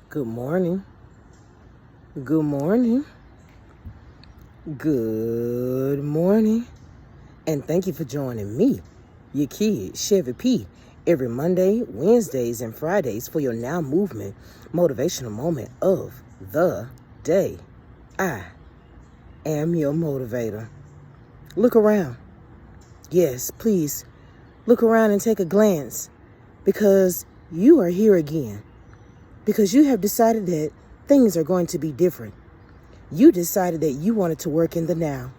Good morning. Good morning. Good morning. And thank you for joining me, your kid, Chevy P, every Monday, Wednesdays, and Fridays for your Now Movement motivational moment of the day. I am your motivator. Look around. Yes, please, look around and take a glance because you are here again. Because you have decided that things are going to be different. You decided that you wanted to work in the now.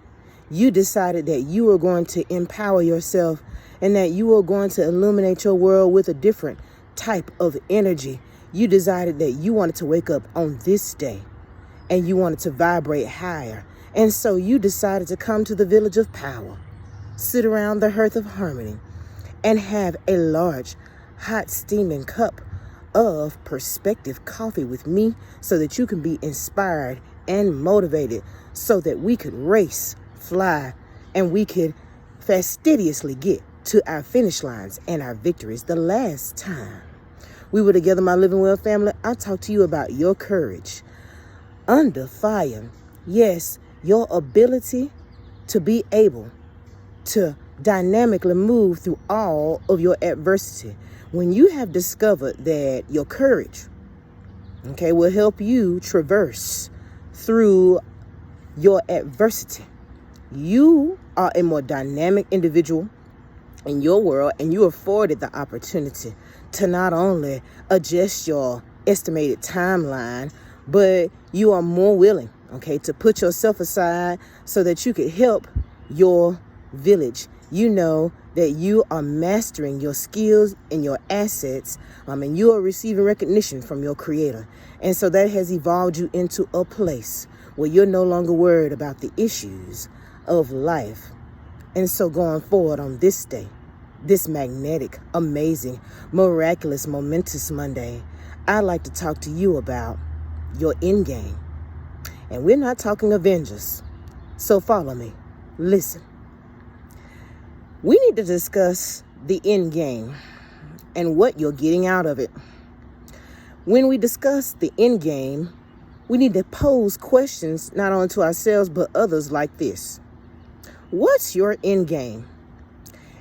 You decided that you were going to empower yourself and that you were going to illuminate your world with a different type of energy. You decided that you wanted to wake up on this day and you wanted to vibrate higher. And so you decided to come to the village of power, sit around the hearth of harmony, and have a large, hot, steaming cup of perspective coffee with me so that you can be inspired and motivated so that we could race, fly, and we could fastidiously get to our finish lines and our victories. The last time we were together, my Living Well family, I talked to you about your courage under fire. Yes, your ability to be able to dynamically move through all of your adversity. When you have discovered that your courage, will help you traverse through your adversity, you are a more dynamic individual in your world, and you afforded the opportunity to not only adjust your estimated timeline, but you are more willing, to put yourself aside so that you could help your village. You know that you are mastering your skills and your assets, and you are receiving recognition from your creator. And so that has evolved you into a place where you're no longer worried about the issues of life. And so going forward on this day, this magnetic, amazing, miraculous, momentous Monday, I'd like to talk to you about your end game. And we're not talking Avengers. So follow me. Listen. We need to discuss the end game and what you're getting out of it. When we discuss the end game, we need to pose questions not only to ourselves but others like this. What's your end game?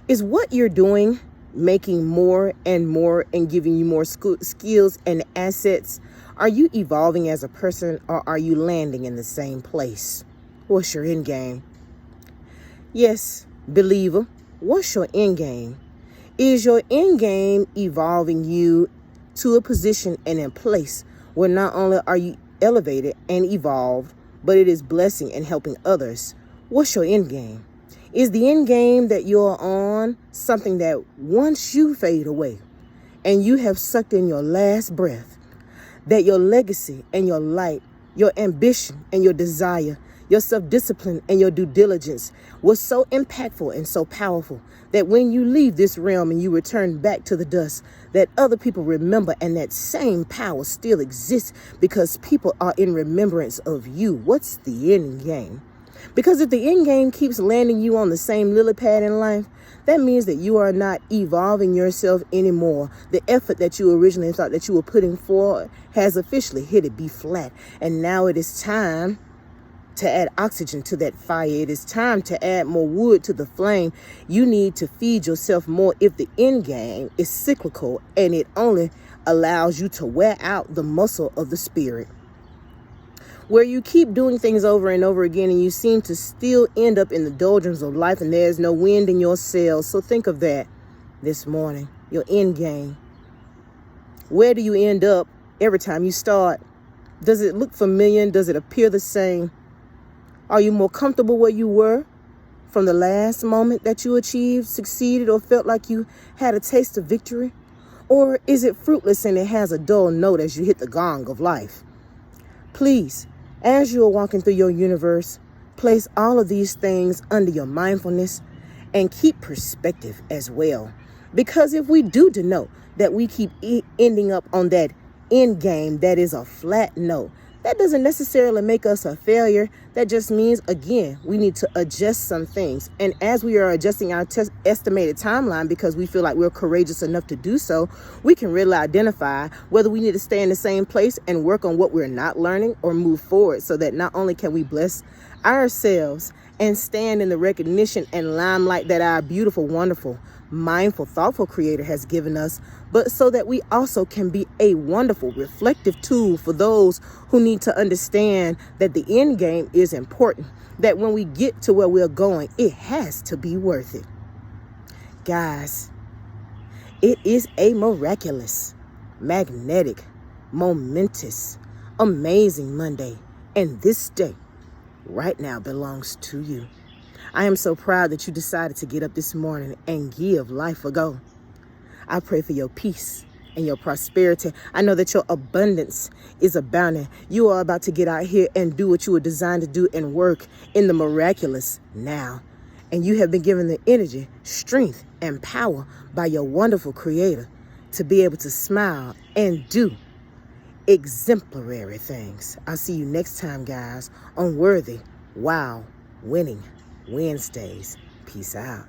Is what you're doing making more and more and giving you more skills and assets? Are you evolving as a person, or are you landing in the same place? What's your end game? Yes, believer. What's your end game? Is your end game evolving you to a position and a place where not only are you elevated and evolved, but it is blessing and helping others? What's your end game? Is the end game that you're on something that once you fade away and you have sucked in your last breath, that your legacy and your light, your ambition and your desire, your self-discipline and your due diligence was so impactful and so powerful that when you leave this realm and you return back to the dust, that other people remember, and that same power still exists because people are in remembrance of you? What's the end game? Because if the end game keeps landing you on the same lily pad in life, that means that you are not evolving yourself anymore. The effort that you originally thought that you were putting forward has officially hit it B flat. And now it is time to add oxygen to that fire. It is time to add more wood to the flame. You need to feed yourself more if the end game is cyclical and it only allows you to wear out the muscle of the spirit. Where you keep doing things over and over again and you seem to still end up in the doldrums of life and there's no wind in your sails. So think of that this morning, your end game. Where do you end up every time you start? Does it look familiar? Does it appear the same? Are you more comfortable where you were from the last moment that you achieved, succeeded, or felt like you had a taste of victory? Or is it fruitless and it has a dull note as you hit the gong of life? Please, as you are walking through your universe, place all of these things under your mindfulness and keep perspective as well. Because if we do denote that we keep ending up on that end game that is a flat note, That doesn't necessarily make us a failure. That just means, again, we need to adjust some things. And as we are adjusting our estimated timeline because we feel like we're courageous enough to do so, we can really identify whether we need to stay in the same place and work on what we're not learning or move forward, so that not only can we bless ourselves and stand in the recognition and limelight that our beautiful, wonderful, mindful, thoughtful Creator has given us, but so that we also can be a wonderful, reflective tool for those who need to understand that the end game is important, that when we get to where we're going, it has to be worth it. Guys, it is a miraculous, magnetic, momentous, amazing Monday, and this day right now belongs to you. I am so proud that you decided to get up this morning and give life a go. I pray for your peace and your prosperity. I know that your abundance is abounding. You are about to get out here and do what you were designed to do and work in the miraculous now. And you have been given the energy, strength, and power by your wonderful Creator to be able to smile and do exemplary things. I'll see you next time, guys, on Worthy, Wow, Winning Wednesdays. Peace out.